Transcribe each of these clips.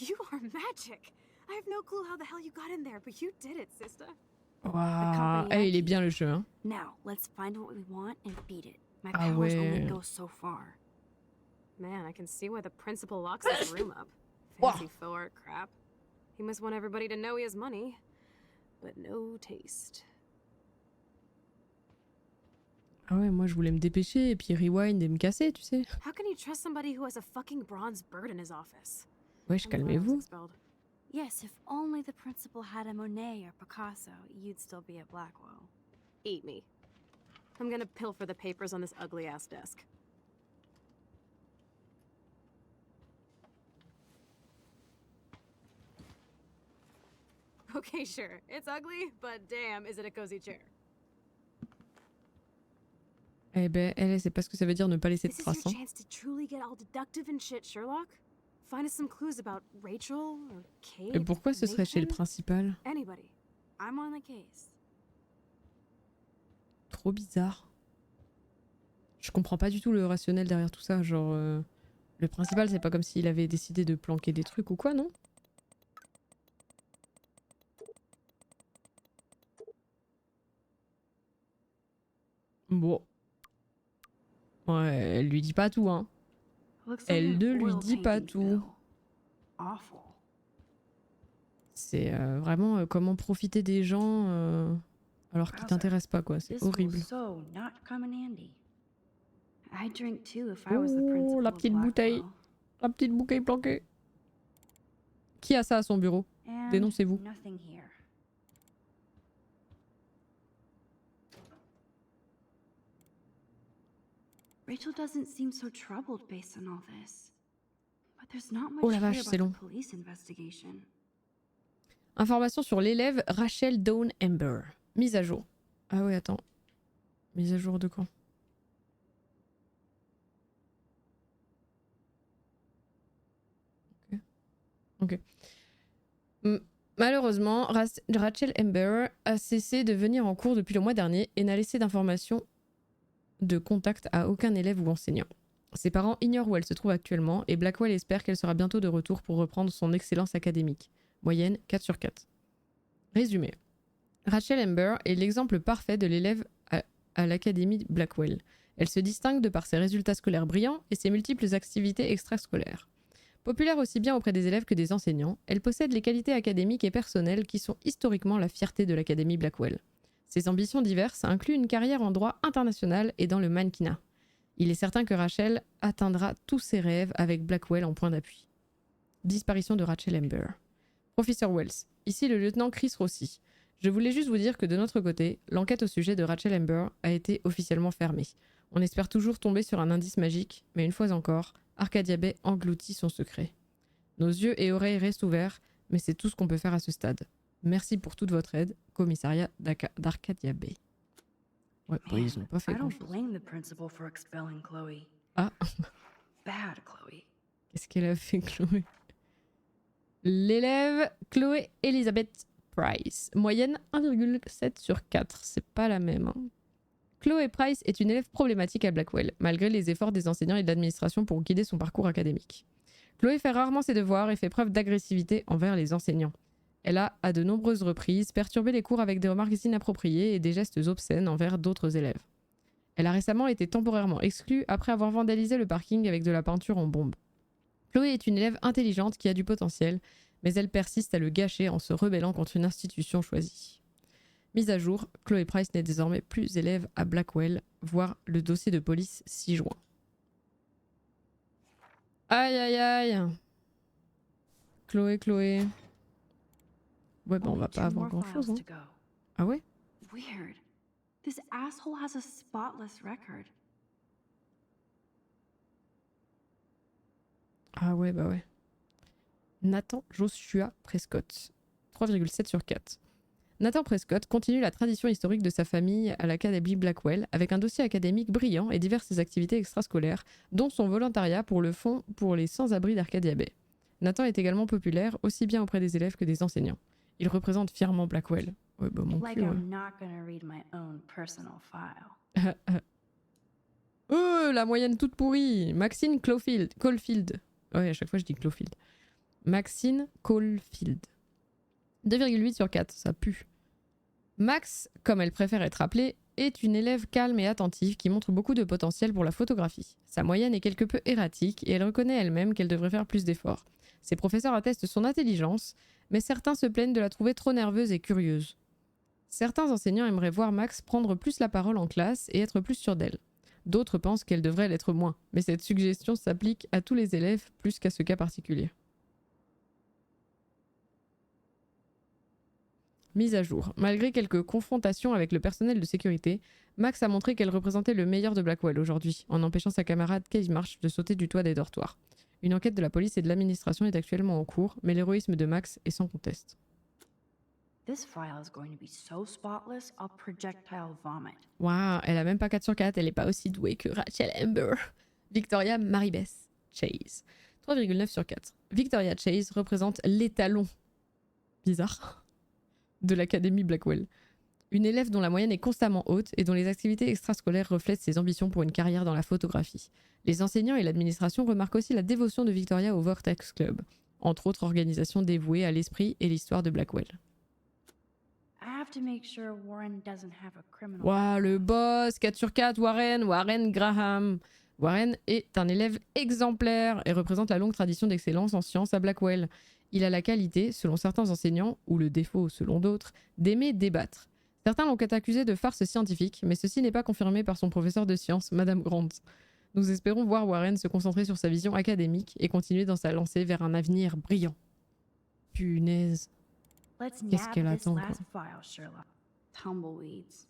You are magic. I have no clue how the hell you got in there, but you did it, sister. Waouh, eh, il est bien le jeu, hein. Now, let's find what we want and beat it. My Ah powers only ouais. go so far. Man, I can see why the principal locks his room up. Wow. Fancy faux art crap. He must want everybody to know he has money, but no taste. Ah ouais, moi je voulais me dépêcher et puis rewind et me casser, tu sais. How can you trust somebody who has a fucking bronze bird in his office? Wesh, I'm glad I was calmez-vous. expelled. Yes, if only the principal had a Monet or Picasso, you'd still be at Blackwell. Eat me. I'm gonna pilfer the papers on this ugly-ass desk. Okay, sure. It's ugly, but damn, is it a cozy chair. Eh ben, elle sait pas ce que ça veut dire ne pas laisser de This is your traces, hein. chance to truly get all deductive and shit, Sherlock. Find us some clues about Rachel or Kate. Et pourquoi ce serait chez le Nathan? principal? Anybody. I'm on the case. Trop bizarre. Je comprends pas du tout le rationnel derrière tout ça. Genre, le principal, c'est pas comme s'il avait décidé de planquer des trucs ou quoi, non? Bon. Ouais, elle lui dit pas tout, hein. Looks like Elle an ne lui oil dit pas painting, tout. Phil. Awful. C'est vraiment comment profiter des gens alors qu'ils t'intéressent pas, quoi. C'est This will horrible. so not come in handy. I'd drink too if I was the Oh, principal la of petite bouteille. Blackwell. La petite bouteille planquée. Qui a ça à son bureau? And Dénoncez-vous. nothing here. Rachel doesn't seem so troubled based on all this. But there's not much Oh la here vache, c'est about long. the police investigation. Information sur l'élève Rachel Dawn Amber. Mise à jour. Ah ouais, attends. Mise à jour de quand? Ok. Malheureusement, Rachel Amber a cessé de venir en cours depuis le mois dernier et n'a laissé d'informations de contact à aucun élève ou enseignant. Ses parents ignorent où elle se trouve actuellement et Blackwell espère qu'elle sera bientôt de retour pour reprendre son excellence académique. Moyenne 4 sur 4. Résumé. Rachel Amber est l'exemple parfait de l'élève à l'académie Blackwell. Elle se distingue de par ses résultats scolaires brillants et ses multiples activités extrascolaires. Populaire aussi bien auprès des élèves que des enseignants, elle possède les qualités académiques et personnelles qui sont historiquement la fierté de l'académie Blackwell. Ses ambitions diverses incluent une carrière en droit international et dans le mannequinat. Il est certain que Rachel atteindra tous ses rêves avec Blackwell en point d'appui. Disparition de Rachel Amber. Professeur Wells, ici le lieutenant Chris Rossi. Je voulais juste vous dire que de notre côté, l'enquête au sujet de Rachel Amber a été officiellement fermée. On espère toujours tomber sur un indice magique, mais une fois encore, Arcadia Bay engloutit son secret. Nos yeux et oreilles restent ouverts, mais c'est tout ce qu'on peut faire à ce stade. Merci pour toute votre aide, commissariat d'Arcadia Bay. Ouais, bah, ils ont pas fait I don't grand-chose. blame the principal for expelling Chloe. Ah, Bad, Chloe. qu'est-ce qu'elle a fait, Chloé? L'élève Chloé Elizabeth Price. Moyenne 1,7 sur 4. C'est pas la même. Hein. Chloé Price est une élève problématique à Blackwell, malgré les efforts des enseignants et de l'administration pour guider son parcours académique. Chloé fait rarement ses devoirs et fait preuve d'agressivité envers les enseignants. Elle a, à de nombreuses reprises, perturbé les cours avec des remarques inappropriées et des gestes obscènes envers d'autres élèves. Elle a récemment été temporairement exclue après avoir vandalisé le parking avec de la peinture en bombe. Chloé est une élève intelligente qui a du potentiel, mais elle persiste à le gâcher en se rebellant contre une institution choisie. Mise à jour, Chloé Price n'est désormais plus élève à Blackwell, voir le dossier de police 6 juin. Aïe aïe aïe. Chloé. Ouais, bah on va pas avoir grand chose. Hein. Ah ouais? Weird. This asshole has a spotless record. Ah ouais, bah ouais. Nathan Joshua Prescott. 3,7 sur 4. Nathan Prescott continue la tradition historique de sa famille à l'Académie Blackwell avec un dossier académique brillant et diverses activités extrascolaires, dont son volontariat pour le fonds pour les sans-abri d'Arcadia Bay. Nathan est également populaire, aussi bien auprès des élèves que des enseignants. Il représente fièrement Blackwell. Ouais, bah mon Like cul, ouais. I'm not gonna read my own personal file. La moyenne toute pourrie. Maxine Caulfield. Ouais, à chaque fois je dis Caulfield. Maxine Caulfield. 2,8 sur 4, ça pue. Max, comme elle préfère être appelée, est une élève calme et attentive qui montre beaucoup de potentiel pour la photographie. Sa moyenne est quelque peu erratique et elle reconnaît elle-même qu'elle devrait faire plus d'efforts. Ses professeurs attestent son intelligence, mais certains se plaignent de la trouver trop nerveuse et curieuse. Certains enseignants aimeraient voir Max prendre plus la parole en classe et être plus sûre d'elle. D'autres pensent qu'elle devrait l'être moins, mais cette suggestion s'applique à tous les élèves plus qu'à ce cas particulier. Mise à jour. Malgré quelques confrontations avec le personnel de sécurité, Max a montré qu'elle représentait le meilleur de Blackwell aujourd'hui, en empêchant sa camarade Kate Marsh de sauter du toit des dortoirs. Une enquête de la police et de l'administration est actuellement en cours, mais l'héroïsme de Max est sans conteste. This file is going to be so spotless, I'll projectile vomit. Waouh, elle a même pas 4 sur 4, elle est pas aussi douée que Rachel Amber. Victoria Maribeth Chase. 3,9 sur 4. Victoria Chase représente l'étalon. Bizarre. De l'Académie Blackwell. Une élève dont la moyenne est constamment haute et dont les activités extrascolaires reflètent ses ambitions pour une carrière dans la photographie. Les enseignants et l'administration remarquent aussi la dévotion de Victoria au Vortex Club, entre autres organisations dévouées à l'esprit et l'histoire de Blackwell. I have to make sure Warren doesn't have a criminal. Waouh, le boss, 4 sur 4, Warren Graham. Warren est un élève exemplaire et représente la longue tradition d'excellence en sciences à Blackwell. Il a la qualité, selon certains enseignants, ou le défaut selon d'autres, d'aimer débattre. Certains l'ont accusé de farce scientifique, mais ceci n'est pas confirmé par son professeur de sciences, Madame Grant. Nous espérons voir Warren se concentrer sur sa vision académique et continuer dans sa lancée vers un avenir brillant. Punaise. Let's Qu'est-ce nab qu'elle this attend, last file, Sherlock. Tumbleweeds.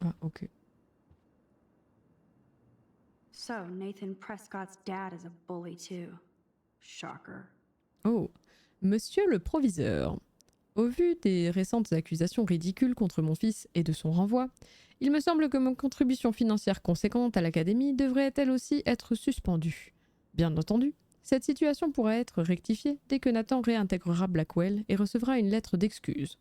Ah, ok. So, Nathan Prescott's dad is a bully too. Shocker. Oh, monsieur le proviseur. Au vu des récentes accusations ridicules contre mon fils et de son renvoi, il me semble que ma contribution financière conséquente à l'académie devrait elle aussi être suspendue. Bien entendu, cette situation pourra être rectifiée dès que Nathan réintégrera Blackwell et recevra une lettre d'excuse.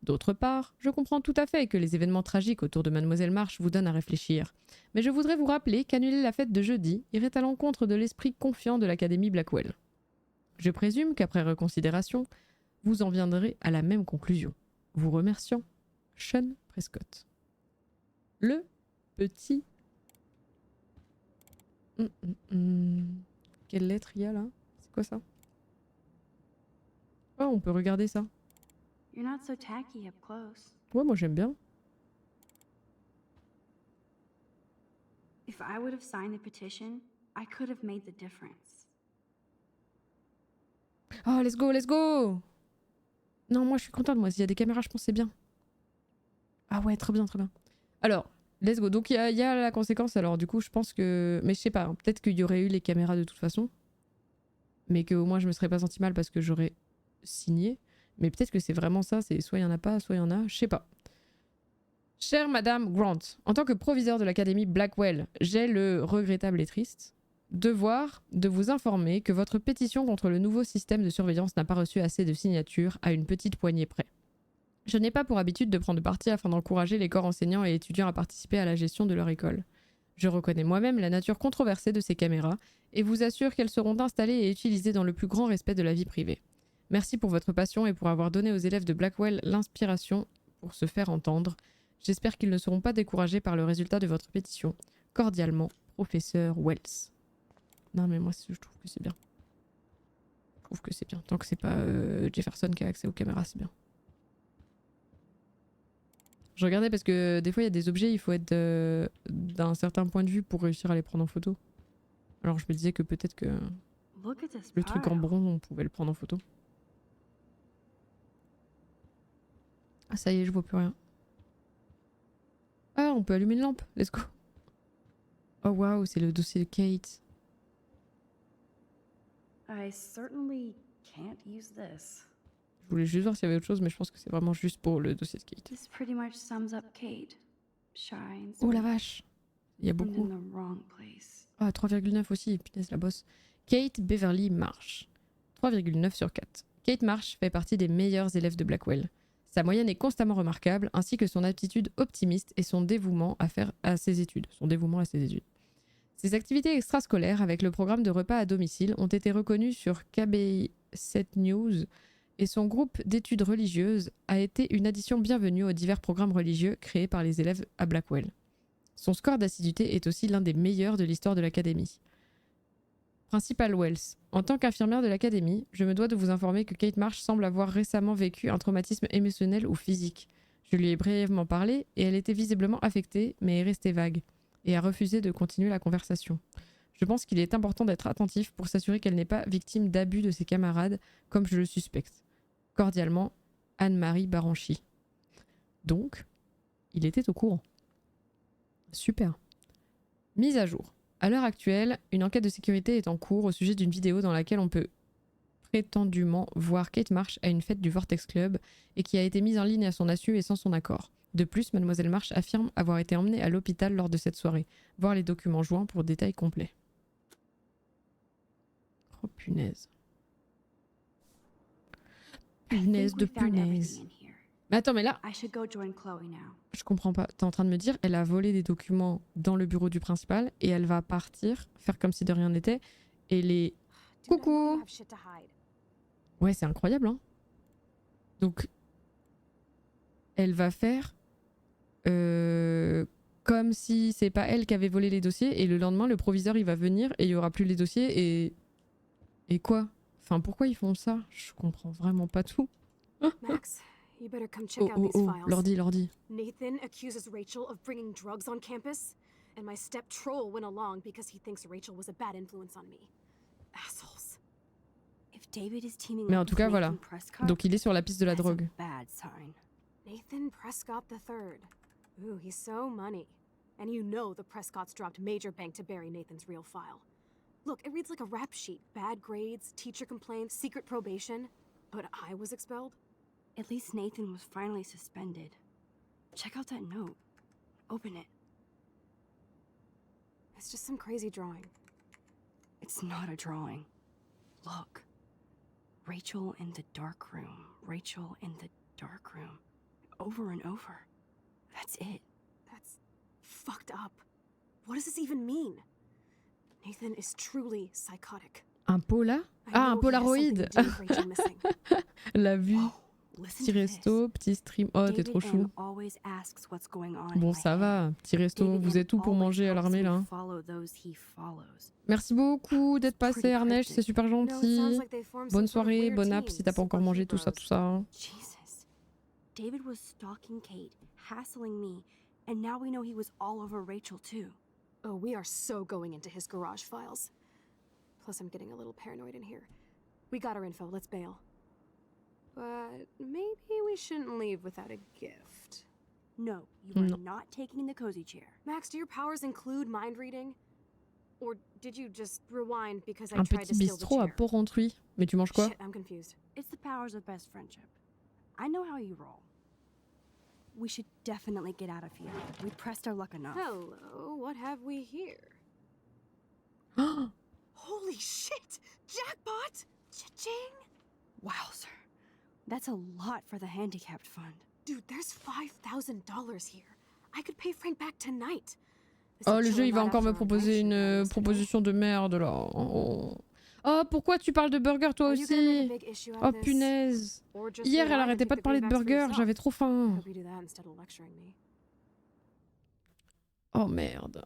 D'autre part, je comprends tout à fait que les événements tragiques autour de Mademoiselle Marsh vous donnent à réfléchir, mais je voudrais vous rappeler qu'annuler la fête de jeudi irait à l'encontre de l'esprit confiant de l'Académie Blackwell. Je présume qu'après reconsidération, vous en viendrez à la même conclusion. Vous remerciant, Sean Prescott. Le petit... Quelle lettre il y a là? C'est quoi ça? Oh, on peut regarder ça. You're not so tacky up close. Ouais, moi j'aime bien. If I would have signed the petition, I could have made the difference. Oh, let's go, let's go! Non, moi je suis contente, moi. S'il y a des caméras, je pense que c'est bien. Ah ouais, très bien, très bien. Alors, let's go. Donc il y a la conséquence, alors du coup, je pense que... Mais je sais pas, hein, peut-être qu'il y aurait eu les caméras de toute façon. Mais qu'au moins je me serais pas senti mal parce que j'aurais signé. Mais peut-être que c'est vraiment ça, c'est soit il y en a pas, soit il y en a, je sais pas. Chère Madame Grant, en tant que proviseur de l'Académie Blackwell, j'ai le regrettable et triste devoir de vous informer que votre pétition contre le nouveau système de surveillance n'a pas reçu assez de signatures à une petite poignée près. Je n'ai pas pour habitude de prendre parti afin d'encourager les corps enseignants et étudiants à participer à la gestion de leur école. Je reconnais moi-même la nature controversée de ces caméras et vous assure qu'elles seront installées et utilisées dans le plus grand respect de la vie privée. Merci pour votre passion et pour avoir donné aux élèves de Blackwell l'inspiration pour se faire entendre. J'espère qu'ils ne seront pas découragés par le résultat de votre pétition. Cordialement, professeur Wells. Non mais moi je trouve que c'est bien. Je trouve que c'est bien. Tant que c'est pas Jefferson qui a accès aux caméras, c'est bien. Je regardais parce que des fois il y a des objets, il faut être d'un certain point de vue pour réussir à les prendre en photo. Alors je me disais que peut-être que Look at this le truc en pile. bronze on pouvait le prendre en photo. Ah ça y est, je vois plus rien. Ah, on peut allumer une lampe. Let's go. Oh waouh, c'est le dossier de Kate. I certainly can't use this. Je voulais juste voir s'il y avait autre chose, mais je pense que c'est vraiment juste pour le dossier de Kate. This pretty much sums up Kate. Shines. Oh la vache. Il y a and beaucoup. in the wrong place. Ah, 3,9 aussi, punaise la bosse. Kate Beverly Marsh. 3,9 sur 4. Kate Marsh fait partie des meilleurs élèves de Blackwell. Sa moyenne est constamment remarquable, ainsi que son attitude optimiste et son dévouement à ses études. Ses activités extrascolaires avec le programme de repas à domicile ont été reconnues sur 7 News et son groupe d'études religieuses a été une addition bienvenue aux divers programmes religieux créés par les élèves à Blackwell. Son score d'assiduité est aussi l'un des meilleurs de l'histoire de l'académie. Principal Wells. En tant qu'infirmière de l'académie, je me dois de vous informer que Kate Marsh semble avoir récemment vécu un traumatisme émotionnel ou physique. Je lui ai brièvement parlé et elle était visiblement affectée, mais est restée vague, et a refusé de continuer la conversation. Je pense qu'il est important d'être attentif pour s'assurer qu'elle n'est pas victime d'abus de ses camarades, comme je le suspecte. Cordialement, Anne-Marie Baranchi. Donc, il était au courant. Super. Mise à jour. À l'heure actuelle, une enquête de sécurité est en cours au sujet d'une vidéo dans laquelle on peut prétendument voir Kate Marsh à une fête du Vortex Club et qui a été mise en ligne à son insu et sans son accord. De plus, Mademoiselle Marsh affirme avoir été emmenée à l'hôpital lors de cette soirée. Voir les documents joints pour détails complets. Oh punaise. Punaise de punaise. Mais attends, mais là, I should go join Chloe now. je comprends pas. T'es en train de me dire, elle a volé des documents dans le bureau du principal et elle va partir, faire comme si de rien n'était, et les... Dude, I know you Coucou. have shit to hide. Ouais, c'est incroyable, hein. Donc, elle va faire comme si c'est pas elle qui avait volé les dossiers et le lendemain, le proviseur, il va venir et il y aura plus les dossiers et... Et quoi? Enfin, pourquoi ils font ça? Je comprends vraiment pas tout. Max, you better come check Oh, out oh, these oh, files. l'ordi. Nathan accuses Rachel of bringing drugs on campus, and my step troll went along because he thinks Rachel was a bad influence on me. Assholes. If David is teaming Mais en up tout with cas, voilà. Nathan Prescott, Donc il est sur la piste de la that's drogue. a bad sign. Nathan Prescott III. Ooh, he's so money. And you know the Prescotts dropped major bank to bury Nathan's real file. Look, it reads like a rap sheet. Bad grades, teacher complaints, secret probation. But I was expelled? At least Nathan was finally suspended. Check out that note. Open it. It's just some crazy drawing. It's not a drawing. Look. Rachel in the dark room. Rachel in the dark room. Over and over. That's it. That's fucked up. What does this even mean? Nathan is truly psychotic. Un pola? I Ah, un know he has something Polaroid. to do with Rachel missing. La vue. Whoa, listen Petit to this. resto, petit stream. Oh, t'es David trop chou. M always asks what's going on in Bon, my ça head. va. Petit resto. David Vous M êtes où pour always manger à helps l'armée, me là, hein? follow those he follows. Merci beaucoup d'être passé, Pretty Arnesh. cryptic. C'est super No, it sounds gentil. like they formed Bonne some sort of soirée, weird bonne app team, si t'as pas encore mangé, tout ça, superheroes. tout ça. hein. Jesus. David was stalking Kate, hassling me, and now we know he was all over Rachel too. Oh, we are so going into his garage files. Plus, I'm getting a little paranoid in here. We got our info, let's bail. But maybe we shouldn't leave without a gift. No, you are No. not taking the cozy chair. Max, do your powers include mind reading? Or did you just rewind because I Un tried petit to steal the bistrot à chair? Port-Rentruy. Mais tu manges quoi? Shit, I'm confused. It's the powers of best friendship. I know how you roll. We should definitely get out of here. We pressed our luck enough. Hello, what have we here? Oh, Holy shit! Jackpot! Cha-ching! Wowzer. That's a lot for the handicapped fund. Dude, there's $5,000 here. I could pay Frank back tonight. This oh, will le chill jeu, il him va out encore me after our proposer night une shenanigans today. proposition de merde, là. Oh. Oh, pourquoi tu parles de burger, toi Are you gonna make a aussi? big issue out Oh, of this? punaise. Or just Hier, elle rewind and arrêtait take pas the de parler de greenbacks for burger. yourself? J'avais trop faim. Hope you do that instead of lecturing me. Oh, merde.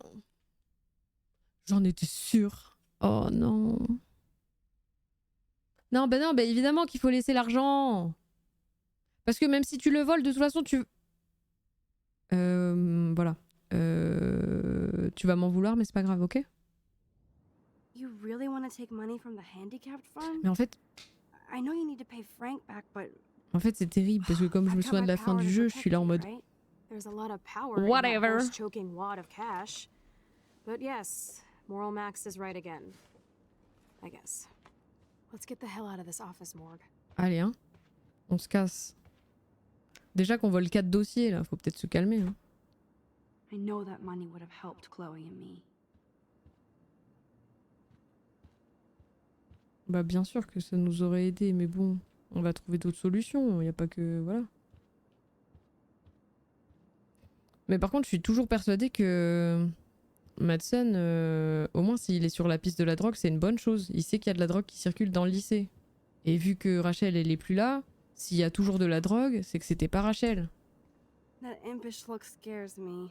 J'en étais sûre. Oh, non. Non, bah évidemment qu'il faut laisser l'argent. Parce que même si tu le voles, de toute façon, tu... Voilà. Tu vas m'en vouloir, mais c'est pas grave, ok? You really want to take money from the handicapped fund? Mais en fait, I know you need to pay Frank back, but c'est terrible, parce que comme je me I've got souviens de my la fin power du to jeu, je protect suis là en you, mode... right? There's a lot of power in Whatever. that horse-choking wad of cash. But yes, Moral Max is right again. I guess. Let's get the hell out of this office morgue. Allez, hein. On se casse. Déjà qu'on vole 4 dossiers, là. Faut peut-être se calmer, hein. I know that money would have helped Chloe and me. Bah bien sûr que ça nous aurait aidé, mais bon, on va trouver d'autres solutions. Y a pas que... Voilà. Mais par contre, je suis toujours persuadée que... Madsen, au moins s'il est sur la piste de la drogue, c'est une bonne chose. Il sait qu'il y a de la drogue qui circule dans le lycée. Et vu que Rachel, elle est plus là, s'il y a toujours de la drogue, c'est que c'était pas Rachel. That impish look scares me.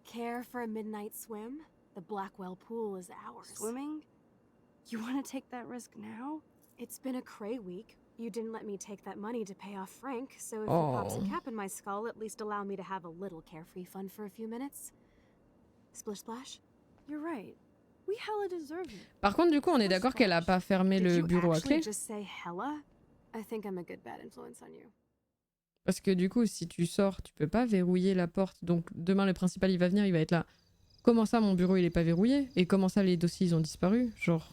Care for a midnight swim? The Blackwell pool is ours. Swimming? You want to take that risk now? It's been a cray week. You didn't let me take that money to pay off Frank, so if it pops a Oh. cap in my skull, at least allow me to have a little carefree fun for a few minutes. Splish splash? You're right. We hella deserve it. Par contre, du coup, on est d'accord qu'elle a pas fermé Did le you bureau à actually clé. just say hella? I think I'm a good bad influence on you. Parce que du coup, si tu sors, tu peux pas verrouiller la porte. Donc demain, le principal, il va venir, il va être là. Comment ça, mon bureau, il est pas verrouillé? Et comment ça, les dossiers, ils ont disparu? Genre...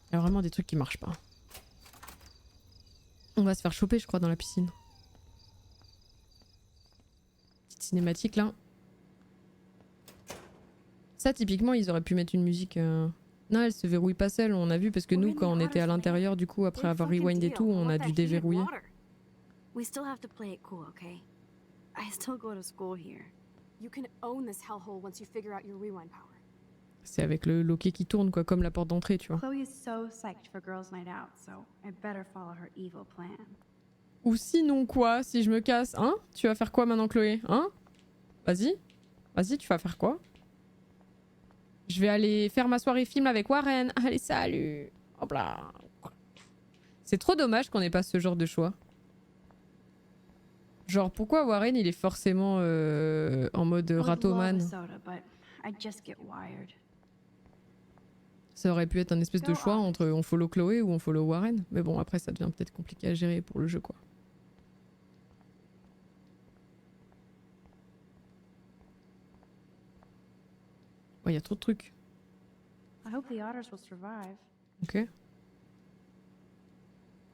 Il y a vraiment des trucs qui marchent pas. On va se faire choper, je crois, dans la piscine. Petite cinématique, là. Ça, typiquement, ils auraient pu mettre une musique... Non, elle se verrouille pas seule, on a vu, parce que nous, quand on était à l'intérieur, du coup, après avoir rewind et tout, on a dû déverrouiller. We still have to play it cool, okay? I still go to school here. You can own this hellhole once you figure out your rewind power. C'est avec le loquet qui tourne, quoi, comme la porte d'entrée, tu vois. Chloe is so psyched for girls' night out, so I better follow her evil plan. Ou sinon quoi, si je me casse, hein? Tu vas faire quoi maintenant, Chloé? Hein? Vas-y. Vas-y, tu vas faire quoi? Je vais aller faire ma soirée film avec Warren. Allez, salut. Hop là. C'est trop dommage qu'on ait pas ce genre de choix. Genre, pourquoi Warren, il est forcément en mode I would love a ratoman? soda, but I just get wired. Ça aurait pu être un espèce de choix entre on follow Chloé ou on follow Warren. Mais bon, après, ça devient peut-être compliqué à gérer pour le jeu, quoi. Il y a trop de trucs. I hope the otters will survive. Ok.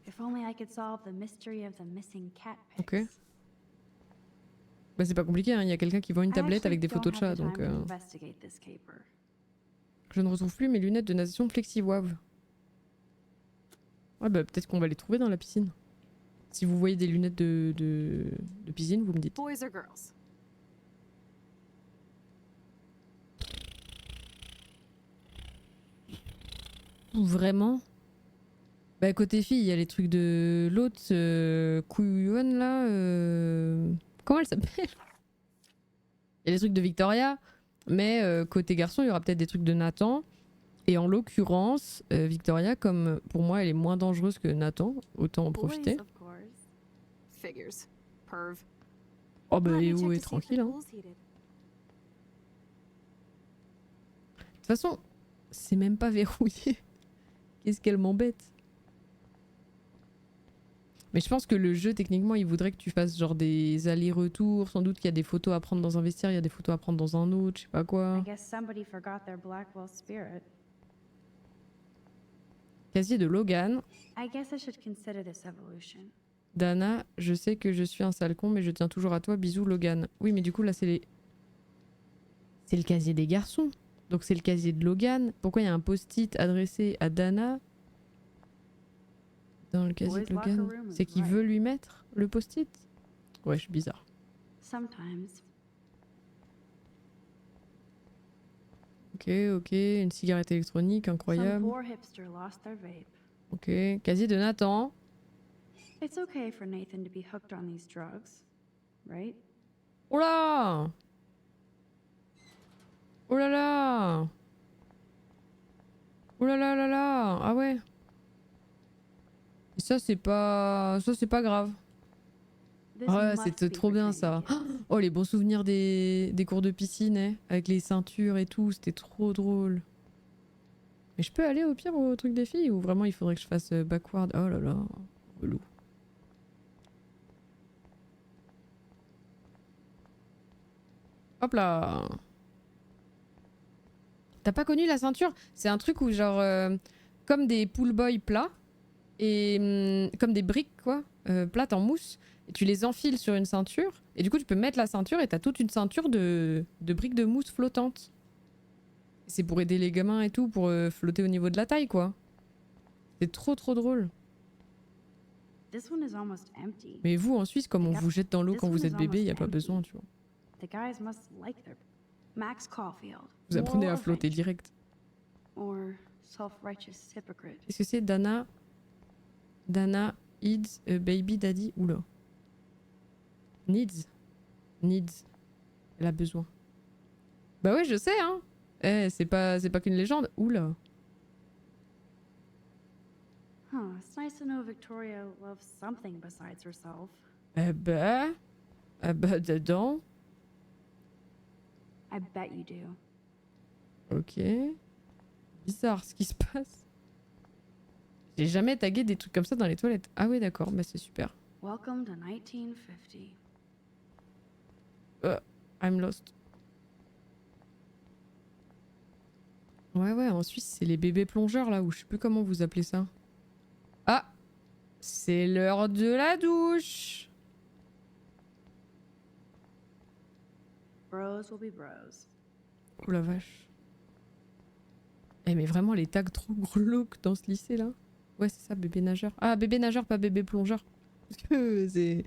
If only I could solve the mystery of the missing cat pics. Ok. Bah c'est pas compliqué, hein. Il y a quelqu'un qui vend une I tablette avec des actually photos de don't chat, have the donc... time to investigate this caper. Je ne retrouve plus mes lunettes de natation FlexiWav. Ouais bah peut-être qu'on va les trouver dans la piscine. Si vous voyez des lunettes de piscine, vous me dites. Boys or girls? Vraiment? Bah côté fille, il y a les trucs de l'autre, Kuyuan là, comment elle s'appelle? Il y a les trucs de Victoria, mais côté garçon, il y aura peut-être des trucs de Nathan. Et en l'occurrence, Victoria, comme pour moi, elle est moins dangereuse que Nathan, autant en profiter. Boys, of course. Figures. Perv. Oh bah Let me et check où to est see if the tranquille, hein. pool's heated. De toute façon, c'est même pas verrouillé. Qu'est-ce qu'elle m'embête? Mais je pense que le jeu, techniquement, il voudrait que tu fasses genre des allers-retours. Sans doute qu'il y a des photos à prendre dans un vestiaire, il y a des photos à prendre dans un autre, je sais pas quoi. I guess somebody forgot their Blackwell spirit. Casier de Logan. I guess I should consider this evolution. Dana, je sais que je suis un sale con, mais je tiens toujours à toi. Bisous, Logan. Oui, mais du coup, là, c'est les... C'est le casier des garçons. Donc c'est le casier de Logan. Pourquoi il y a un post-it adressé à Dana dans le casier de Boys' locker Logan? room is C'est qu'il right. veut lui mettre le post-it? Ouais, je suis bizarre. Sometimes. Ok, ok. Une cigarette électronique, Some incroyable. poor hipster lost their vape. Ok. Casier de Nathan. It's okay for Nathan to be hooked on these drugs, right? Oh là! Oh là là! Oh là là là là! Ah ouais! Et ça, c'est pas... Ça, c'est pas grave. This Ah ouais, must c'était be trop for bien tiny ça. kids. Oh, les bons souvenirs des cours de piscine, hein, avec les ceintures et tout, c'était trop drôle. Mais je peux aller au pire au truc des filles ou vraiment il faudrait que je fasse backward? Oh là là, relou. Hop là. T'as pas connu la ceinture? C'est un truc où genre comme des pool boys plats et comme des briques quoi, plates en mousse. Et tu les enfiles sur une ceinture et du coup tu peux mettre la ceinture et t'as toute une ceinture de briques de mousse flottantes. C'est pour aider les gamins et tout, pour flotter au niveau de la taille quoi. C'est trop trop drôle. This one is almost empty. Mais vous en Suisse, comme on vous jette dans l'eau quand vous êtes bébé, y a pas besoin tu vois. The guys must like their Max Caulfield. Vous apprenez Moral à flotter adventure. direct. Or self-righteous hypocrite. Qu'est-ce que c'est Dana needs a baby daddy. Oula. Needs. Elle a besoin. Bah ouais, je sais, hein. Eh, c'est pas qu'une légende. Oula. Huh, it's nice to know Victoria loves something besides herself. Eh bah, dedans. I bet you do. Ok. Bizarre ce qui se passe. J'ai jamais tagué des trucs comme ça dans les toilettes. Ah ouais, d'accord, bah c'est super. Welcome to 1950. I'm lost. Ouais, en Suisse, c'est les bébés plongeurs là, ou je sais plus comment vous appelez ça. Ah! C'est l'heure de la douche! Bros will be bros. Oh la vache. Eh mais vraiment les tags trop glauques dans ce lycée là. Ouais c'est ça, bébé nageur. Ah bébé nageur, pas bébé plongeur. Parce que c'est...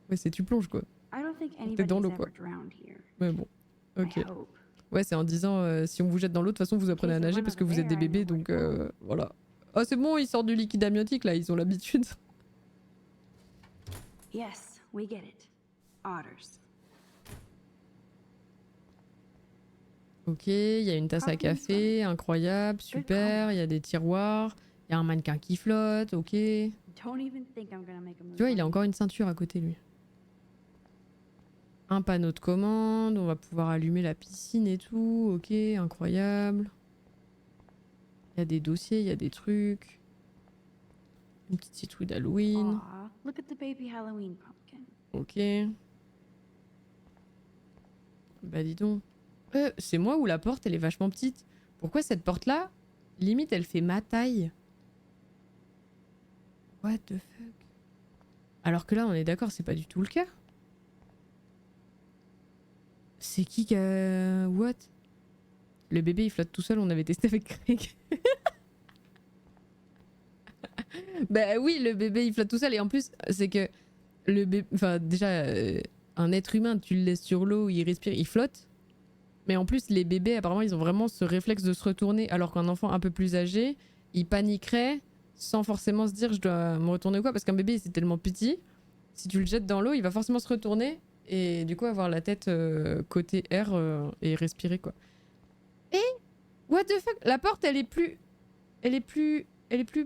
Ouais c'est tu plonges quoi. I don't think T'es anybody's dans l'eau ever quoi. drowned here. Ouais bon. Ok. I hope. Ouais c'est en disant si on vous jette dans l'eau de toute façon vous apprenez à nager parce que vous êtes des bébés donc voilà. Oh c'est bon ils sortent du liquide amniotique là, ils ont l'habitude. Yes, we get it. Otters. Ok, il y a une tasse à café, incroyable, super, il y a des tiroirs, il y a un mannequin qui flotte, ok. Tu Don't even think I'm gonna make a move. vois, il a on encore une ceinture à côté lui. Un panneau de commande, on va pouvoir allumer la piscine et tout, ok, incroyable. Il y a des dossiers, il y a des trucs. Une petite citrouille you. d'Halloween, Aw, look at the baby Halloween pumpkin. ok. Bah dis donc. C'est moi ou la porte elle est vachement petite? Pourquoi cette porte là, limite elle fait ma taille? What the fuck? Alors que là on est d'accord, c'est pas du tout le cas. C'est qui a... What? Le bébé il flotte tout seul, on avait testé avec Craig. Bah oui, le bébé il flotte tout seul et en plus c'est que le bébé... Enfin déjà, un être humain tu le laisses sur l'eau, il respire, il flotte. Mais en plus, les bébés, apparemment, ils ont vraiment ce réflexe de se retourner, alors qu'un enfant un peu plus âgé, il paniquerait sans forcément se dire je dois me retourner ou quoi, parce qu'un bébé, c'est tellement petit, si tu le jettes dans l'eau, il va forcément se retourner et du coup avoir la tête côté air et respirer quoi. Et what the fuck, la porte, elle est plus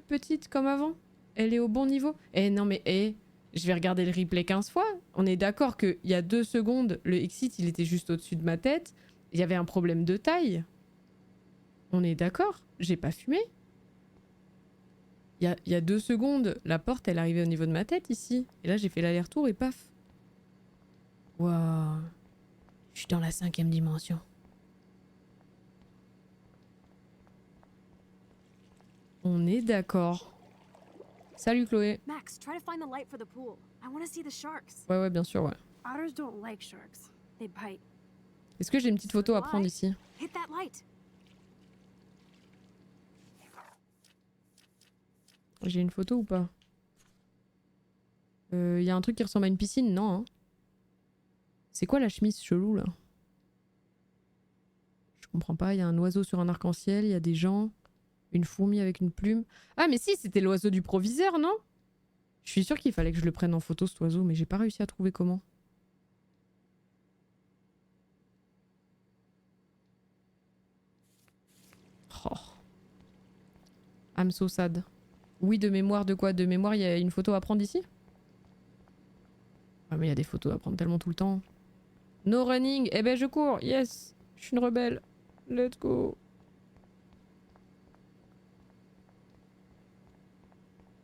petite comme avant. Elle est au bon niveau. Eh non mais je vais regarder le replay 15 fois. On est d'accord qu'il y a 2 secondes, le exit, il était juste au-dessus de ma tête. Il y avait un problème de taille. On est d'accord? J'ai pas fumé. Il y a 2 secondes, la porte, elle arrivait au niveau de ma tête ici. Et là, j'ai fait l'aller-retour et paf. Waouh. Je suis dans la 5e dimension. On est d'accord. Salut Chloé. Max, try to find the light for the pool. I want to see the sharks. Ouais, bien sûr, ouais. Otters don't like sharks. They bite. Est-ce que j'ai une petite photo à prendre ici? Hit that light. J'ai une photo ou pas? Y a un truc qui ressemble à une piscine, non hein? C'est quoi la chemise chelou là? Je comprends pas, il y a un oiseau sur un arc-en-ciel, il y a des gens, une fourmi avec une plume. Ah mais si, c'était l'oiseau du proviseur, non? Je suis sûre qu'il fallait que je le prenne en photo cet oiseau, mais j'ai pas réussi à trouver comment. Oh. I'm so sad. Oui, de mémoire de quoi? De mémoire, il y a une photo à prendre ici? Ah mais il y a des photos à prendre tellement tout le temps. No running. Eh ben je cours. Yes. Je suis une rebelle. Let's go.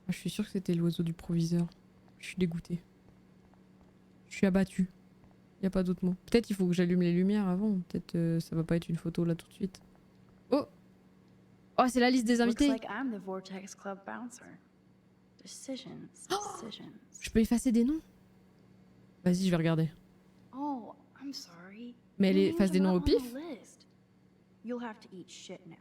Ah, je suis sûre que c'était l'oiseau du proviseur. Je suis dégoûtée. Je suis abattue. Y a pas d'autre mot. Peut-être il faut que j'allume les lumières avant. Peut-être ça va pas être une photo là tout de suite. Oh. Oh, c'est la liste des Looks invités. like I'm the Vortex Club bouncer. Decisions. Je peux effacer des noms? Vas-y, je vais regarder. Oh, I'm sorry. Mais elle Your efface names des are noms not au on pif? the list. You'll have to eat shit now.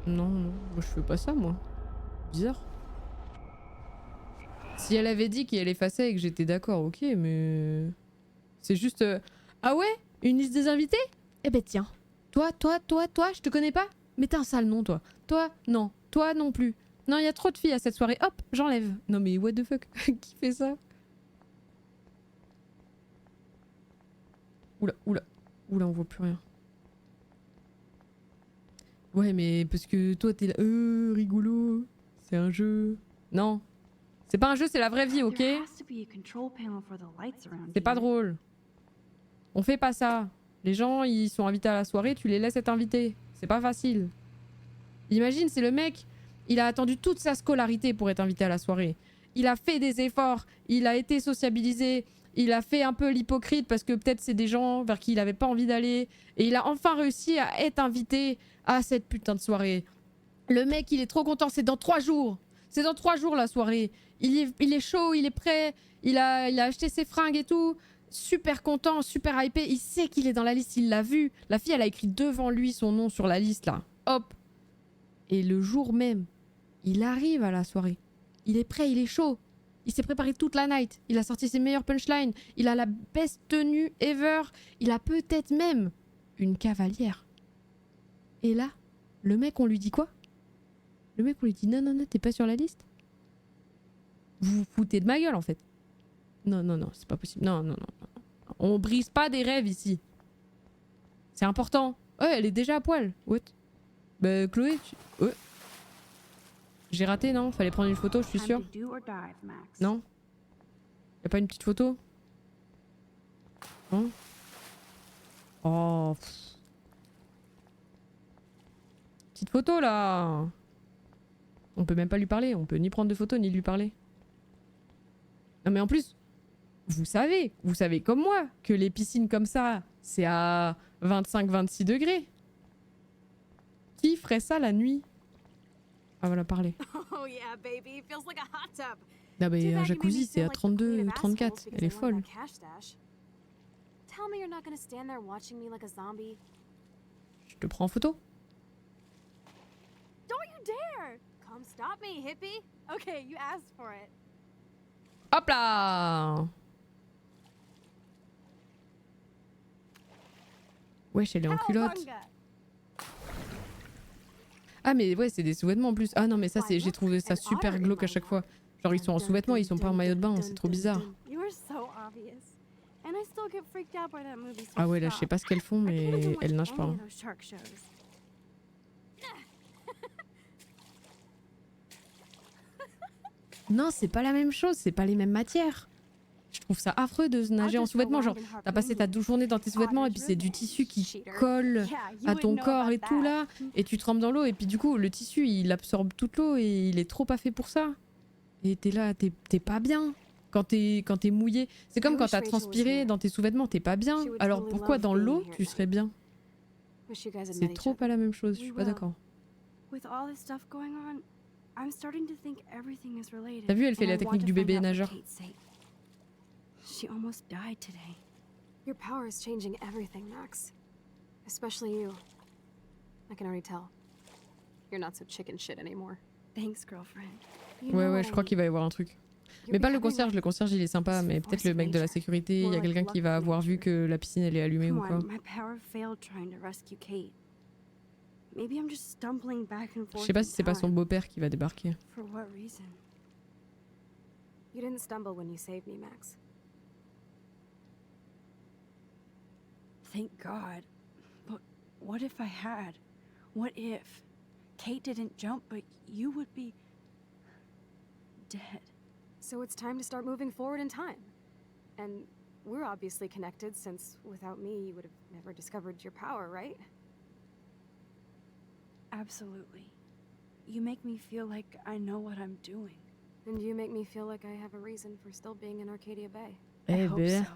Non, moi je fais pas ça moi. Bizarre. Si elle avait dit qu'elle effaçait et que j'étais d'accord, ok, mais... C'est juste... Ah ouais? Une liste des invités? Eh ben tiens. Toi, je te connais pas? Mais t'as un sale nom, toi. Toi, non. Toi non plus. Non, il y a trop de filles à cette soirée. Hop, j'enlève. Non mais what the fuck? Qui fait ça? Oula, on voit plus rien. Ouais, mais parce que toi t'es là, rigolo. C'est un jeu. Non. C'est pas un jeu, c'est la vraie vie, ok? There has to be a control panel for the lights around C'est pas here. drôle. On fait pas ça. Les gens, ils sont invités à la soirée, tu les laisses être invités. C'est pas facile. Imagine, c'est le mec, il a attendu toute sa scolarité pour être invité à la soirée. Il a fait des efforts, il a été sociabilisé, il a fait un peu l'hypocrite parce que peut-être c'est des gens vers qui il avait pas envie d'aller. Et il a enfin réussi à être invité à cette putain de soirée. Le mec, il est trop content, c'est dans 3 jours. C'est dans 3 jours la soirée. Il est chaud, il est prêt, il a acheté ses fringues et tout. Super content, super hypé. Il sait qu'il est dans la liste, il l'a vu. La fille, elle a écrit devant lui son nom sur la liste là. Hop. Et le jour même, il arrive à la soirée. Il est prêt, il est chaud. Il s'est préparé toute la night. Il a sorti ses meilleures punchlines. Il a la best tenue ever. Il a peut-être même une cavalière. Et là, le mec, on lui dit quoi? Le mec, on lui dit non, t'es pas sur la liste. Vous vous foutez de ma gueule en fait. Non, c'est pas possible. Non. On brise pas des rêves ici. C'est important. Ouais, elle est déjà à poil. What? Bah, Chloé, ouais. J'ai raté, non? Fallait prendre une photo, je suis sûre. Time to do or die, Max. Non? Y'a pas une petite photo? Non? Oh. Petite photo là! On peut même pas lui parler, on peut ni prendre de photo ni lui parler. Non mais en plus, vous savez comme moi que les piscines comme ça, c'est à 25-26 degrés. Qui ferait ça la nuit? Ah voilà, parler. Oh yeah, baby. Feels like a hot tub. Ah bah Too un bad you made me jacuzzi c'est feel à like the 32, queen of 34, assholes because elle est I wanted folle. that cash stash. Tell me you're not gonna stand there watching me like a zombie. Je te prends en photo? Don't you dare! Come stop me, hippie. Okay, you asked for it. Hop là! Wesh, elle est en culotte. Cowabunga! Ah mais ouais, c'est des sous-vêtements en plus. Ah non mais ça c'est, j'ai trouvé ça super glauque à chaque fois. Genre ils sont en sous-vêtements, ils sont pas en maillot de bain, c'est trop bizarre. You are so obvious. And I still get freaked out by that movie. Ah ouais là je sais pas ce qu'elles font mais elles nagent pas. Hein. Non c'est pas la même chose, c'est pas les mêmes matières. Je trouve ça affreux de nager en sous-vêtements, genre t'as passé ta journée dans tes sous-vêtements et puis c'est du tissu qui colle à ton corps et tout là, et tu trempes dans l'eau et puis du coup le tissu il absorbe toute l'eau et il est trop pas fait pour ça. Et t'es là, t'es pas bien. Quand t'es mouillé, c'est comme quand t'as transpiré dans tes sous-vêtements, t'es pas bien. Alors pourquoi dans l'eau tu serais bien? C'est trop pas la même chose, je suis pas d'accord. T'as vu, elle fait la technique du bébé nageur. She almost died today. Your power is changing everything, Max. Especially you. I can already tell. You're not so chicken shit anymore. Thanks, girlfriend. You know what Ouais, je crois qu'il va y avoir un truc. Mais pas le concierge il est sympa, mais peut-être le mec de la sécurité, il y a quelqu'un qui va avoir vu que la piscine elle est allumée ou quoi. My power failed trying to rescue Kate. Maybe I'm just stumbling back and Je forth. sais pas si c'est pas son beau-père qui va débarquer. For what reason? You didn't stumble when you saved me, Max. Thank God. But what if I had? What if Kate didn't jump, but you would be dead? So it's time to start moving forward in time. And we're obviously connected, since without me, you would have never discovered your power, right? Absolutely. You make me feel like I know what I'm doing. And you make me feel like I have a reason for still being in Arcadia Bay. Eh I hope ben, so.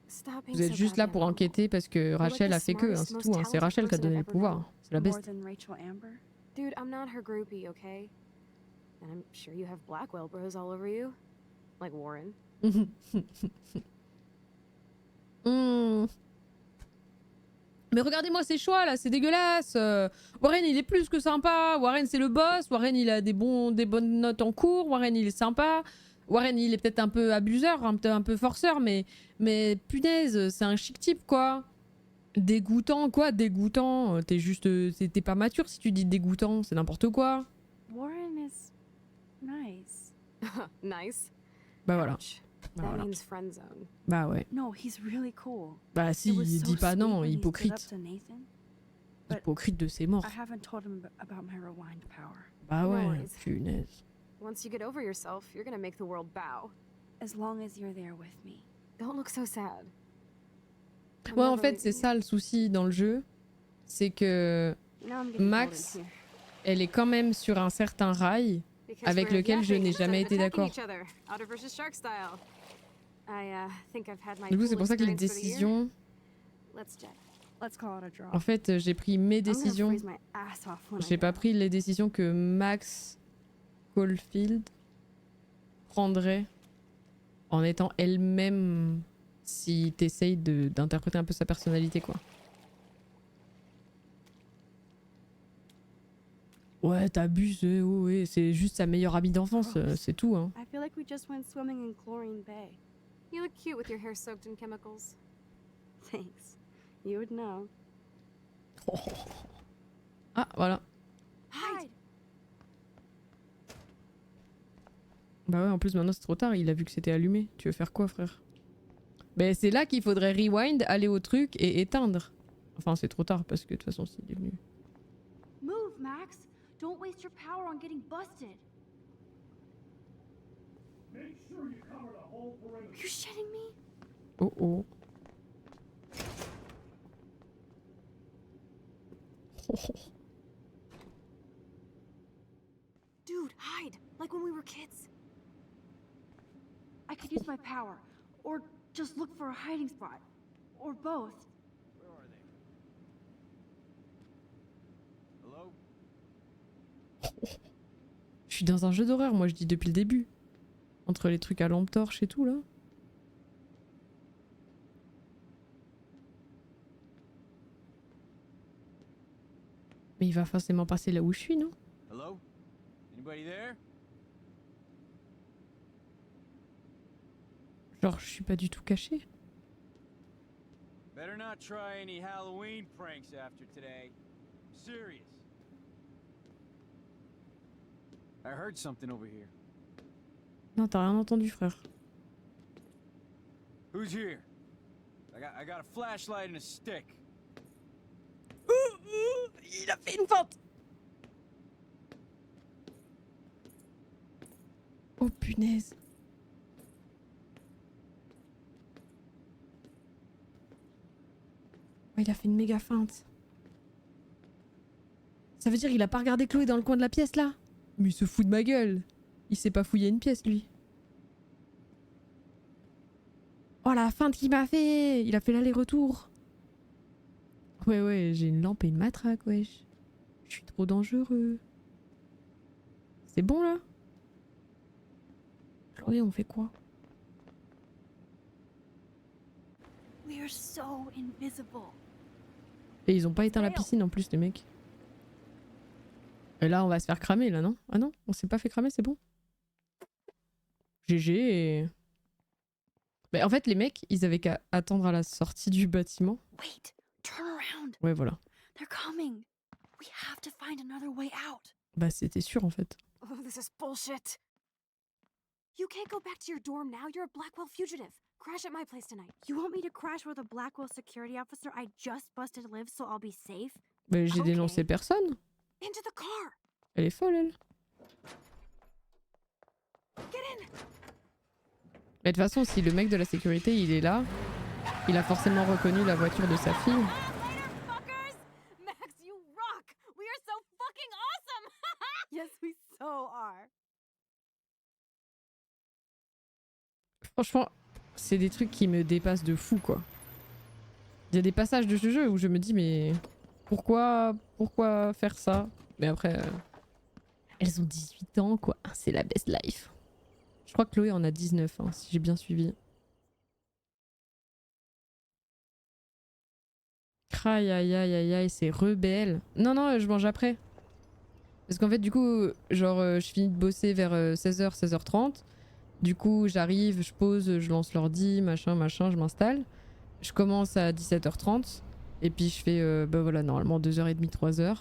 Stop being vous êtes so juste là pour goddamn enquêter parce que Rachel a fait que, hein, c'est tout. Hein. C'est Rachel qui a donné le pouvoir. C'est la More best. than Rachel Amber? Dude, I'm not her groupie, okay? And I'm sure you have Blackwell bros all over you. Like Warren. Mais regardez-moi ces choix là, c'est dégueulasse. Warren il est plus que sympa. Warren c'est le boss. Warren il a des bonnes notes en cours. Warren il est sympa. Warren il est peut-être un peu abuseur, un peu forceur, mais punaise, c'est un chic type quoi. Dégoûtant, quoi, dégoûtant. T'es juste. T'es pas mature si tu dis dégoûtant, c'est n'importe quoi. Warren is nice. Nice. Bah voilà. Ouch. Bah, That voilà. means friend zone. Bah ouais. No, he's really cool. Bah si, It was so dis pas sweet non, when he stood up hypocrite. to Nathan. but Hypocrite de ses morts. I haven't told him about my rewind power. Bah No ouais, worries. punaise. Once you get over yourself, you're gonna make the world bow. As long as you're there with me. Don't look so sad. I'm Ouais, en never fait, c'est leaving ça le souci dans le jeu. C'est que you. Now I'm getting Max, cold in here. elle est quand même sur un certain rail. Because avec we're lequel je yapping n'ai instead jamais of été attacking d'accord. each other, Otter versus Shark style. I think I've had my Du coup, c'est full pour ça que les experience for the year. décisions... Let's jet. Let's call it a draw. En fait, j'ai pris mes I'm gonna décisions. freeze my ass off when I J'ai pas go. pris les décisions que Max Caulfield prendrait en étant elle-même si t'essayes d'interpréter un peu sa personnalité, quoi. Ouais, t'abuses, ouais, c'est juste sa meilleure amie d'enfance, c'est tout, hein. I feel like we just went swimming in Chlorine Bay. You look cute with your hair soaked in chemicals. Thanks. You would know. Ah, voilà. Hide! Bah ouais, en plus maintenant c'est trop tard, il a vu que c'était allumé. Tu veux faire quoi, frère? Ben c'est là qu'il faudrait rewind, aller au truc et éteindre. Enfin, c'est trop tard parce que de toute façon, s'il est venu. Move, Max! Don't waste your power on getting busted. You shitting me? Oh oh. Dude, hide! Like when we were kids. I could use my power. Or just look for a hiding spot. Or both. Where are they? Hello? Je suis dans un jeu d'horreur, moi je dis depuis le début. Entre les trucs à lampe torche et tout là. Mais il va forcément passer là où je suis, non? Hello? Anybody there? Genre, je suis pas du tout caché. Better not try any Halloween pranks after today. I'm serious. I heard something over here. Non, t'as rien entendu, frère. Who's here? I got a flashlight and a stick. Il a fait une fente. Oh punaise. Oh, il a fait une méga feinte. Ça veut dire qu'il a pas regardé Chloé dans le coin de la pièce là? Mais il se fout de ma gueule. Il sait pas fouiller une pièce lui. Oh la feinte qu'il m'a fait. Il a fait l'aller-retour. Ouais ouais, j'ai une lampe et une matraque, wesh. Je suis trop dangereux. C'est bon là? Chloé, on fait quoi? We are so invisible. Et ils ont pas éteint la piscine en plus, les mecs. Et là, on va se faire cramer, là, non? Ah non? On s'est pas fait cramer, c'est bon? GG et... Mais en fait, les mecs, ils avaient qu'à attendre à la sortie du bâtiment. Wait! Turn around! Ouais, voilà. They're coming! We have to find another way out! Bah, c'était sûr, en fait. Oh, this is bullshit. You can't go back to your dorm now. You're a Blackwell fugitive. Crash at my place tonight. You want me to crash with a Blackwell security officer I just busted live so I'll be safe? Mais j'ai Ok. dénoncé personne. Into the car. Elle est folle, elle. Get in. Mais de toute façon, si le mec de la sécurité, il est là, il a forcément reconnu la voiture de sa fille. Later, fuckers. Max, you rock. We are so fucking awesome. Yes, we so are! Franchement, c'est des trucs qui me dépassent de fou, quoi. Il y a des passages de ce jeu où je me dis, mais pourquoi faire ça? Mais après, elles ont 18 ans, quoi. C'est la best life. Je crois que Chloé en a 19, hein, si j'ai bien suivi. Aïe aïe aïe aïe aïe, c'est rebelle. Non, non, je mange après. Parce qu'en fait, du coup, genre, je finis de bosser vers 16h, 16h30. Du coup, j'arrive, je pose, je lance l'ordi, machin, je m'installe. Je commence à 17h30. Et puis je fais bah voilà, normalement 2h30, 3h.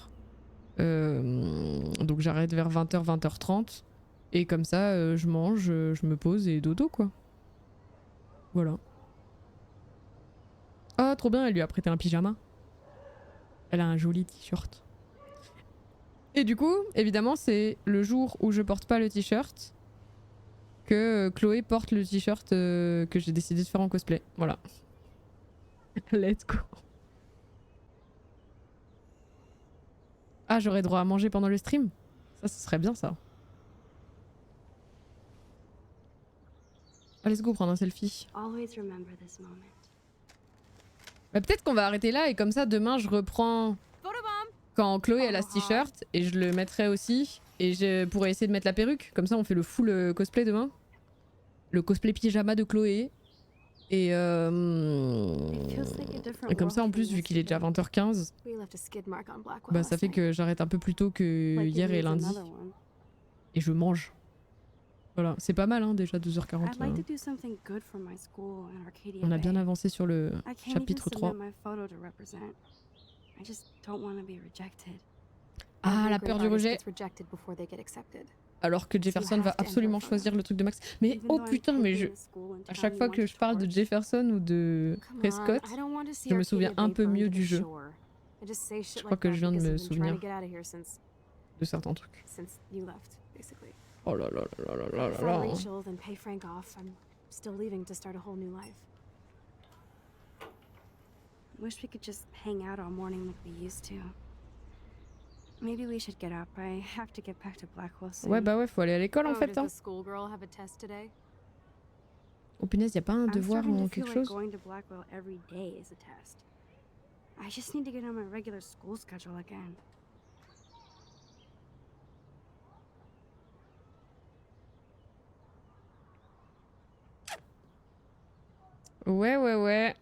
Donc j'arrête vers 20h, 20h30. Et comme ça, je mange, je me pose et dodo quoi. Voilà. Oh, trop bien, elle lui a prêté un pyjama. Elle a un joli t-shirt. Et du coup, évidemment, c'est le jour où je porte pas le t-shirt que Chloé porte le t-shirt que j'ai décidé de faire en cosplay. Voilà. Let's go. Ah, j'aurais droit à manger pendant le stream? Ça, ce serait bien ça. Ah, let's go prendre un selfie. Always remember this moment. Bah, peut-être qu'on va arrêter là et comme ça, demain, je reprends quand Chloé elle a ce t-shirt et je le mettrai aussi. Et je pourrais essayer de mettre la perruque. Comme ça, on fait le full cosplay demain. Le cosplay pyjama de Chloé. Et comme ça, en plus, vu qu'il est déjà 20h15, bah ça fait que j'arrête un peu plus tôt que hier et lundi. Et je mange. Voilà, c'est pas mal hein, déjà 2h40. On a bien avancé sur le chapitre 3. Ah, la peur du rejet. Alors que Jefferson va absolument choisir le truc de Max. Mais oh putain, mais à chaque fois que je parle de Jefferson ou de Prescott, je me souviens un peu mieux du jeu. Je crois que je viens de me souvenir de certains trucs. Oh là là là là là là là. Wish we could just hang out all morning like we used to. Maybe we should get up. I have to get back to Blackwell soon. Ouais, bah ouais, faut aller à l'école en fait. Hein. Oh punaise, y a pas un devoir ou quelque chose? Going to Blackwell every day is a test. I just need to get on my regular school schedule again. Ouais, ouais, ouais.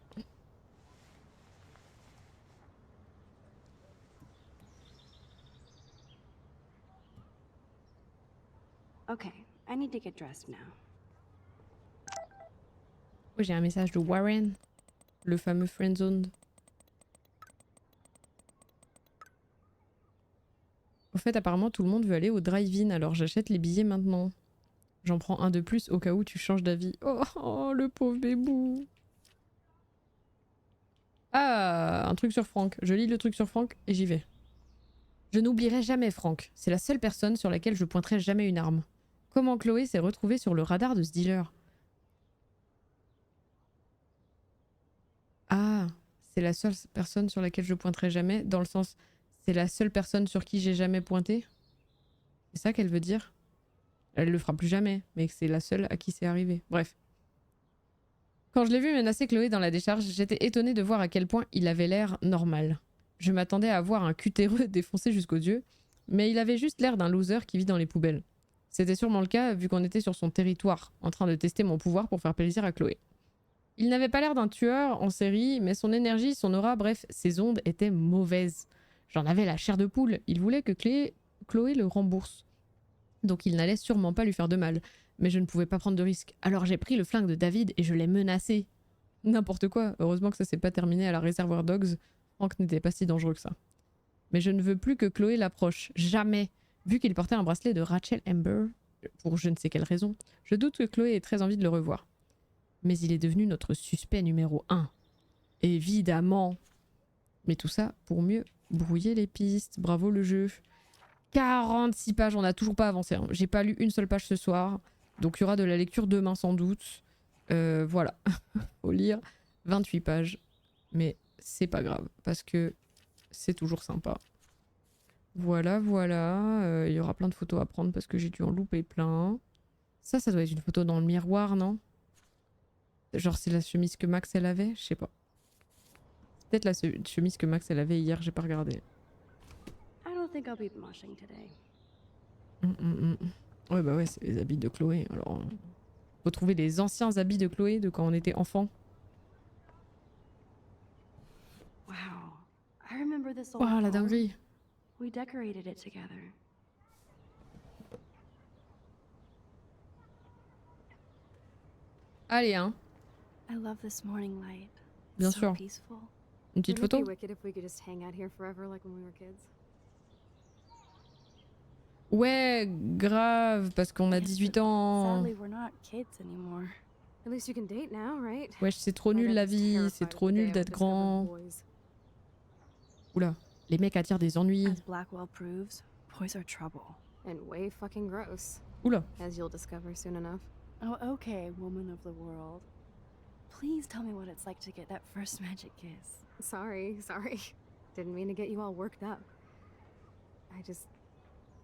Okay, I need to get dressed now. Oh, j'ai un message de Warren, le fameux friendzone. Au fait, apparemment, tout le monde veut aller au drive-in, alors j'achète les billets maintenant. J'en prends un de plus au cas où tu changes d'avis. Oh, oh, le pauvre bébou. Ah, un truc sur Franck. Je lis le truc sur Franck et j'y vais. Je n'oublierai jamais Franck. C'est la seule personne sur laquelle je pointerai jamais une arme. Comment Chloé s'est retrouvée sur le radar de ce dealer? Ah, c'est la seule personne sur laquelle je pointerai jamais, dans le sens, c'est la seule personne sur qui j'ai jamais pointé? C'est ça qu'elle veut dire? Elle le fera plus jamais, mais c'est la seule à qui c'est arrivé. Bref. Quand je l'ai vu menacer Chloé dans la décharge, j'étais étonnée de voir à quel point il avait l'air normal. Je m'attendais à voir un cutéreux défoncé jusqu'aux yeux, mais il avait juste l'air d'un loser qui vit dans les poubelles. C'était sûrement le cas vu qu'on était sur son territoire, en train de tester mon pouvoir pour faire plaisir à Chloé. Il n'avait pas l'air d'un tueur en série, mais son énergie, son aura, bref, ses ondes étaient mauvaises. J'en avais la chair de poule, il voulait que Chloé le rembourse. Donc il n'allait sûrement pas lui faire de mal. Mais je ne pouvais pas prendre de risque. Alors j'ai pris le flingue de David et je l'ai menacé. N'importe quoi, heureusement que ça s'est pas terminé à la Reservoir Dogs. Franck n'était pas si dangereux que ça. Mais je ne veux plus que Chloé l'approche. Jamais. Vu qu'il portait un bracelet de Rachel Amber, pour je ne sais quelle raison, je doute que Chloé ait très envie de le revoir. Mais il est devenu notre suspect numéro 1. Évidemment. Mais tout ça pour mieux brouiller les pistes. Bravo le jeu. 46 pages, on n'a toujours pas avancé. Hein. J'ai pas lu une seule page ce soir. Donc il y aura de la lecture demain sans doute. Voilà. Faut lire 28 pages. Mais c'est pas grave. Parce que c'est toujours sympa. Voilà, voilà. Il y aura plein de photos à prendre parce que j'ai dû en louper plein. Ça doit être une photo dans le miroir, non? Genre c'est la chemise que Max elle avait? Je sais pas. Peut-être la chemise que Max elle avait hier, j'ai pas regardé. I don't think I'll be moshing today. Ouais bah ouais, c'est les habits de Chloé. Alors, faut trouver les anciens habits de Chloé de quand on était enfant. Wow, I remember this old Waouh, la home. dinguerie. We decorated it together. Allez hein. I love this morning light. Bien So sûr. peaceful. Une petite Wouldn't it photo? be wicked if we could just hang out here forever like when we were kids? Ouais, grave, parce qu'on a Yes, 18 but ans. Sadly, we're not kids anymore. At least you can date now, right? Wesh, c'est trop My nul dad la was vie, terrified c'est of trop the day nul I would d'être discover grand. boys. Oula, les mecs attirent des ennuis. As Blackwell proves, boys are trouble. And way fucking gross, Oula. as you'll discover soon enough. Oh, okay, woman of the world. Please tell me what it's like to get that first magic kiss. Sorry. Didn't mean to get you all worked up. I just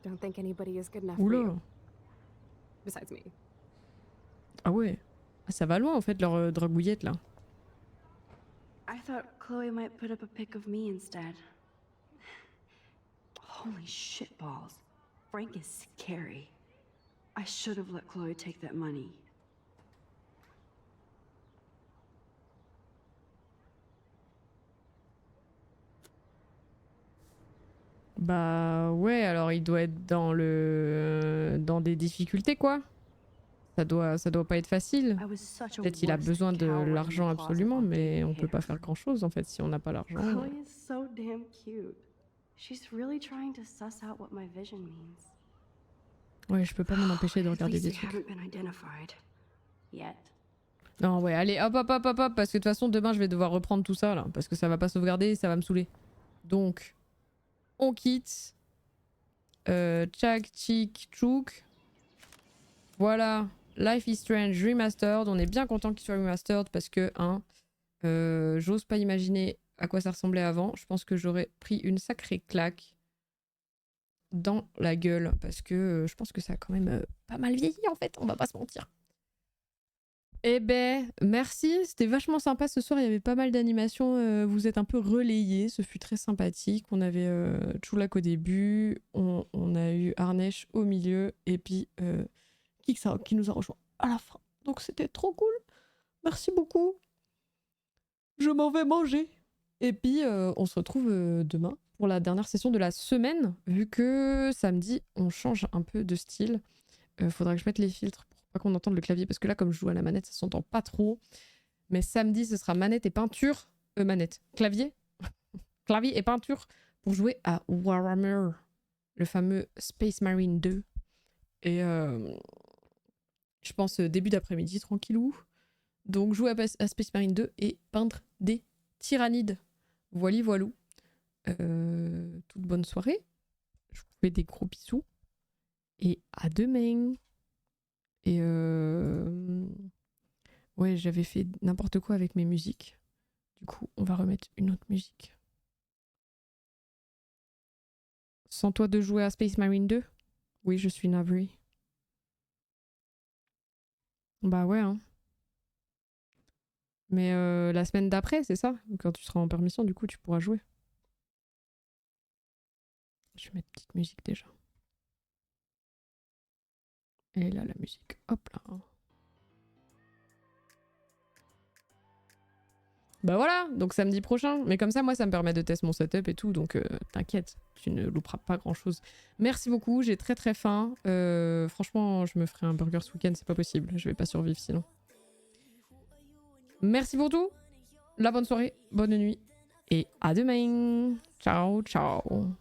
don't think anybody is good enough for Oula. you. Besides me. Ah ouais. Ah, ça va loin en fait leur dragouillette là. I thought Chloe might put up a pic of me instead. Holy shitballs. Frank is scary. I should have let Chloe take that money. Bah ouais, alors il doit être dans des difficultés quoi. Ça doit pas être facile. I was such a Peut-être il a worse besoin de coward in the l'argent closet absolument, while mais dating on peut him. pas faire grand chose en fait si on n'a pas l'argent. Chloe is so damn cute. She's really trying to suss out what my vision means. Ouais, je peux pas m'en empêcher de At regarder least des they trucs. haven't been identified. Yet. Non ouais, allez, hop, parce que de toute façon demain je vais devoir reprendre tout ça là, parce que ça va pas sauvegarder et ça va me saouler. Donc, on quitte. Chak Chik Chouk. Voilà, Life is Strange Remastered. On est bien content qu'il soit remastered parce que, hein, j'ose pas imaginer à quoi ça ressemblait avant. Je pense que j'aurais pris une sacrée claque dans la gueule parce que je pense que ça a quand même pas mal vieilli en fait, on va pas se mentir. Eh ben, merci, c'était vachement sympa ce soir, il y avait pas mal d'animations, vous êtes un peu relayés, ce fut très sympathique. On avait Chulak au début, on a eu Arnesh au milieu, et puis Kixaok qui nous a rejoint à la fin. Donc c'était trop cool, merci beaucoup. Je m'en vais manger. Et puis on se retrouve demain pour la dernière session de la semaine, vu que samedi on change un peu de style. Faudra que je mette les filtres pour pas qu'on entende le clavier, parce que là comme je joue à la manette ça s'entend pas trop. Mais samedi ce sera manette et peinture, clavier clavier et peinture pour jouer à Warhammer, le fameux Space Marine 2. Et je pense début d'après-midi tranquillou. Donc jouer à Space Marine 2 et peindre des tyrannides. Voilou. Toute bonne soirée. Je vous fais des gros bisous. Et à demain. Et ouais, j'avais fait n'importe quoi avec mes musiques. Du coup, on va remettre une autre musique. Sans toi de jouer à Space Marine 2? Oui, je suis navrée. Bah ouais, hein. Mais la semaine d'après, c'est ça? Quand tu seras en permission, du coup, tu pourras jouer. Je vais mettre petite musique déjà. Et là, la musique. Hop là. Bah voilà, donc samedi prochain. Mais comme ça, moi, ça me permet de tester mon setup et tout. Donc t'inquiète, tu ne louperas pas grand-chose. Merci beaucoup, j'ai très très faim. Franchement, je me ferai un burger ce week-end, c'est pas possible. Je vais pas survivre sinon. Merci pour tout. La bonne soirée, bonne nuit. Et à demain. Ciao, ciao.